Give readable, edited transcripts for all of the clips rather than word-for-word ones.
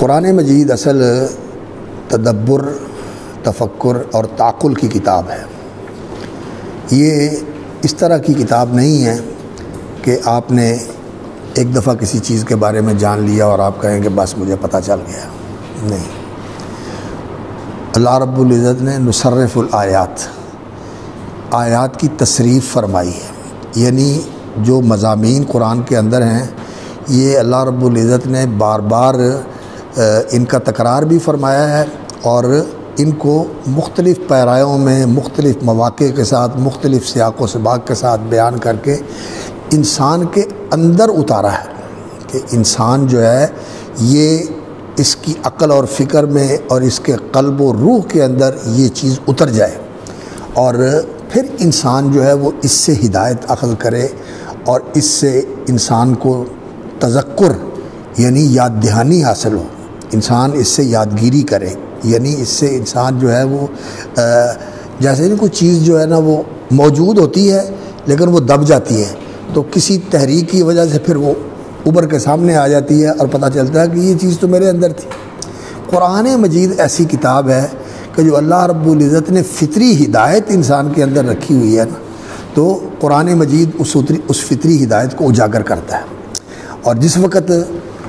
قرآن مجید اصل تدبر، تفکر اور تعقل کی کتاب ہے۔ یہ اس طرح کی کتاب نہیں ہے کہ آپ نے ایک دفعہ کسی چیز کے بارے میں جان لیا اور آپ کہیں کہ بس مجھے پتہ چل گیا، نہیں۔ اللہ رب العزت نے نصرف الآیات، آیات کی تصریف فرمائی ہے، یعنی جو مضامین قرآن کے اندر ہیں یہ اللہ رب العزت نے بار بار ان کا تکرار بھی فرمایا ہے اور ان کو مختلف پیرایوں میں مختلف مواقع کے ساتھ مختلف سیاق و سباق کے ساتھ بیان کر کے انسان کے اندر اتارا ہے کہ انسان جو ہے یہ اس کی عقل اور فکر میں اور اس کے قلب و روح کے اندر یہ چیز اتر جائے اور پھر انسان جو ہے وہ اس سے ہدایت اخذ کرے اور اس سے انسان کو تذکر یعنی یاد دہانی حاصل ہو، انسان اس سے یادگیری کرے، یعنی اس سے انسان جو ہے وہ جیسے کوئی چیز جو ہے نا وہ موجود ہوتی ہے لیکن وہ دب جاتی ہے تو کسی تحریک کی وجہ سے پھر وہ ابھر کے سامنے آ جاتی ہے اور پتہ چلتا ہے کہ یہ چیز تو میرے اندر تھی۔ قرآن مجید ایسی کتاب ہے کہ جو اللہ رب العزت نے فطری ہدایت انسان کے اندر رکھی ہوئی ہے نا، تو قرآن مجید اس فطری ہدایت کو اجاگر کرتا ہے، اور جس وقت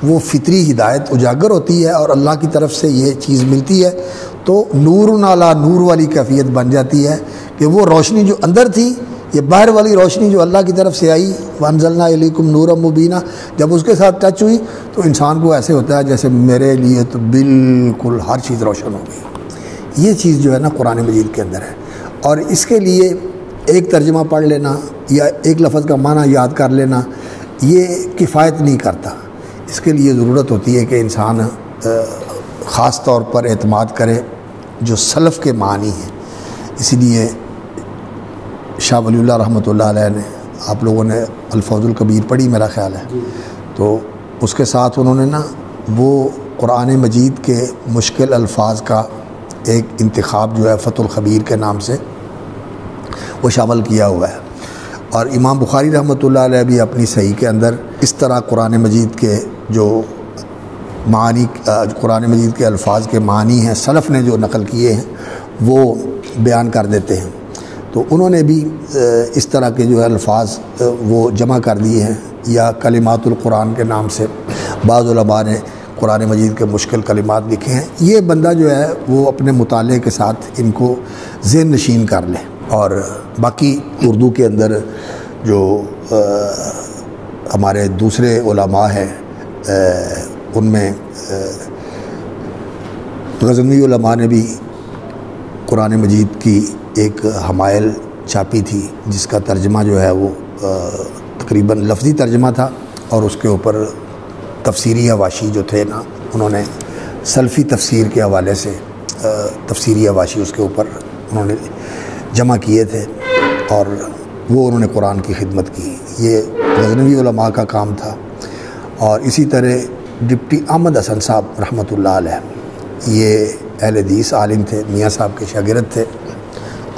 وہ فطری ہدایت اجاگر ہوتی ہے اور اللہ کی طرف سے یہ چیز ملتی ہے تو نور علی نور والی کیفیت بن جاتی ہے کہ وہ روشنی جو اندر تھی، یہ باہر والی روشنی جو اللہ کی طرف سے آئی، وَأَنزَلْنَا إِلَيْكُمْ نُورًا مُبِينًا، جب اس کے ساتھ ٹچ ہوئی تو انسان کو ایسے ہوتا ہے جیسے میرے لیے تو بالکل ہر چیز روشن ہو گئی۔ یہ چیز جو ہے نا قرآن مجید کے اندر ہے، اور اس کے لیے ایک ترجمہ پڑھ لینا یا ایک لفظ کا معنی یاد کر لینا یہ کفایت نہیں کرتا، اس کے لیے ضرورت ہوتی ہے کہ انسان خاص طور پر اعتماد کرے جو سلف کے معنی ہیں۔ اسی لیے شاہ ولی اللہ رحمۃ اللہ علیہ نے، آپ لوگوں نے الفوز الکبیر پڑھی میرا خیال ہے، تو اس کے ساتھ انہوں نے نا وہ قرآن مجید کے مشکل الفاظ کا ایک انتخاب جو ہے فتح الخبیر کے نام سے وہ شامل کیا ہوا ہے، اور امام بخاری رحمۃ اللہ علیہ بھی اپنی صحیح کے اندر اس طرح قرآن مجید کے جو معنی، قرآن مجید کے الفاظ کے معنی ہیں سلف نے جو نقل کیے ہیں وہ بیان کر دیتے ہیں۔ تو انہوں نے بھی اس طرح کے جو ہے الفاظ وہ جمع کر دیے ہیں، یا کلمات القرآن کے نام سے بعض علماء نے قرآن مجید کے مشکل کلمات لکھے ہیں۔ یہ بندہ جو ہے وہ اپنے مطالعے کے ساتھ ان کو ذہن نشین کر لے، اور باقی اردو کے اندر جو ہمارے دوسرے علماء ہیں ان میں غزنوی علماء نے بھی قرآن مجید کی ایک حمائل چھاپی تھی جس کا ترجمہ جو ہے وہ تقریباً لفظی ترجمہ تھا، اور اس کے اوپر تفسیری حواشی جو تھے نا انہوں نے سلفی تفسیر کے حوالے سے تفسیری حواشی اس کے اوپر انہوں نے جمع کیے تھے، اور وہ انہوں نے قرآن کی خدمت کی۔ یہ غزنوی علماء کا کام تھا۔ اور اسی طرح ڈپٹی احمد حسن صاحب رحمۃ اللہ علیہ، یہ اہل حدیث عالم تھے، میاں صاحب کے شاگرد تھے،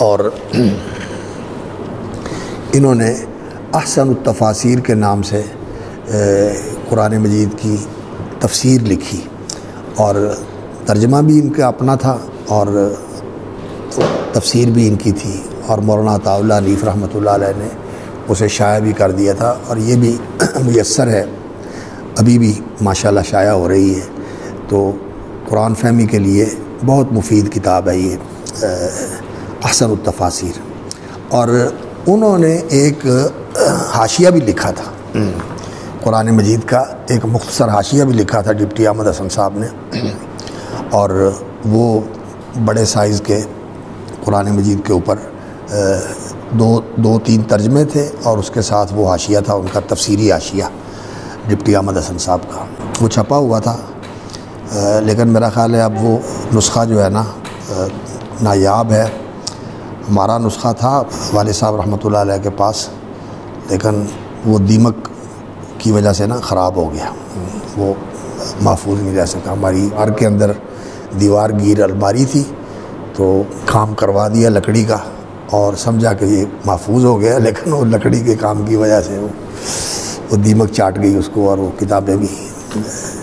اور انہوں نے احسن التفاسیر کے نام سے قرآن مجید کی تفسیر لکھی، اور ترجمہ بھی ان کا اپنا تھا اور تفسیر بھی ان کی تھی، اور مولانا عطاء اللہ حنیف رحمۃ اللہ علیہ نے اسے شائع بھی کر دیا تھا، اور یہ بھی میسر ہے، ابھی بھی ماشاءاللہ شائع ہو رہی ہے۔ تو قرآن فہمی کے لیے بہت مفید کتاب ہے یہ احسن التفاسیر۔ اور انہوں نے ایک حاشیہ بھی لکھا تھا قرآن مجید کا، ایک مختصر حاشیہ بھی لکھا تھا ڈپٹی احمد حسن صاحب نے، اور وہ بڑے سائز کے قرآن مجید کے اوپر دو تین ترجمے تھے، اور اس کے ساتھ وہ حاشیہ تھا ان کا تفسیری حاشیہ ڈپٹی احمد حسن صاحب کا، وہ چھپا ہوا تھا، لیکن میرا خیال ہے اب وہ نسخہ جو ہے نا نایاب ہے۔ ہمارا نسخہ تھا والد صاحب رحمۃ اللہ علیہ کے پاس، لیکن وہ دیمک کی وجہ سے نا خراب ہو گیا، وہ محفوظ نہیں رہ سکا۔ ہماری گھر کے اندر دیوار گیر الماری تھی تو کام کروا دیا لکڑی کا، اور سمجھا کہ یہ محفوظ ہو گیا، لیکن وہ لکڑی کے کام کی وجہ سے وہ دیمک چاٹ گئی اس کو، اور وہ کتابیں بھی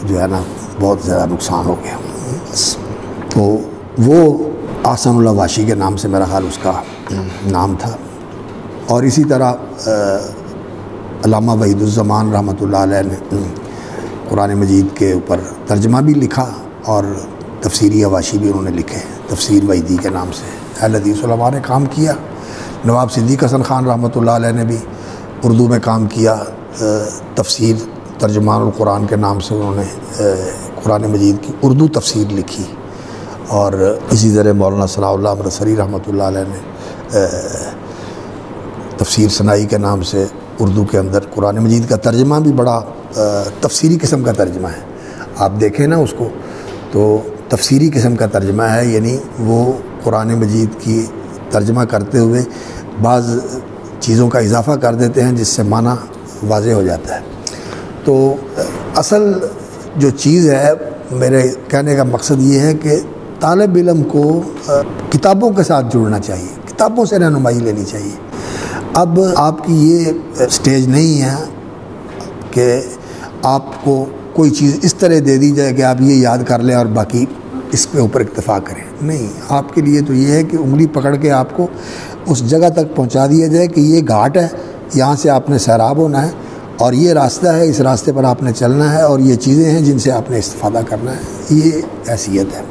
جو ہے نا بہت زیادہ نقصان ہو گیا. تو وہ احسن اللہ واشی کے نام سے میرا خیال اس کا نام تھا. اور اسی طرح علامہ وحید الزمان رحمۃ اللہ علیہ نے قرآن مجید کے اوپر ترجمہ بھی لکھا اور تفسیری حواشی بھی انہوں نے لکھے تفسیر وحیدی کے نام سے. اہل حدیث علماء نے کام کیا. نواب صدیق حسن خان رحمۃ اللہ علیہ نے بھی اردو میں کام کیا. تفسیر ترجمان القرآن کے نام سے انہوں نے قرآن مجید کی اردو تفسیر لکھی. اور اسی طرح مولانا ثناء اللہ امرتسری رحمۃ اللہ علیہ نے تفسیر ثنائی کے نام سے اردو کے اندر قرآن مجید کا ترجمہ بھی بڑا تفسیری قسم کا ترجمہ ہے. آپ دیکھیں نا اس کو تو تفسیری قسم کا ترجمہ ہے, یعنی وہ قرآن مجید کی ترجمہ کرتے ہوئے بعض چیزوں کا اضافہ کر دیتے ہیں جس سے معنی واضح ہو جاتا ہے. تو اصل جو چیز ہے میرے کہنے کا مقصد یہ ہے کہ طالب علم کو کتابوں کے ساتھ جڑنا چاہیے, کتابوں سے رہنمائی لینی چاہیے. اب آپ کی یہ سٹیج نہیں ہے کہ آپ کو کوئی چیز اس طرح دے دی جائے کہ آپ یہ یاد کر لیں اور باقی اس کے اوپر اکتفا کریں. نہیں, آپ کے لیے تو یہ ہے کہ انگلی پکڑ کے آپ کو اس جگہ تک پہنچا دیا جائے کہ یہ گھاٹ ہے, یہاں سے آپ نے سیراب ہونا ہے اور یہ راستہ ہے, اس راستے پر آپ نے چلنا ہے اور یہ چیزیں ہیں جن سے آپ نے استفادہ کرنا ہے. یہ حیثیت ہے.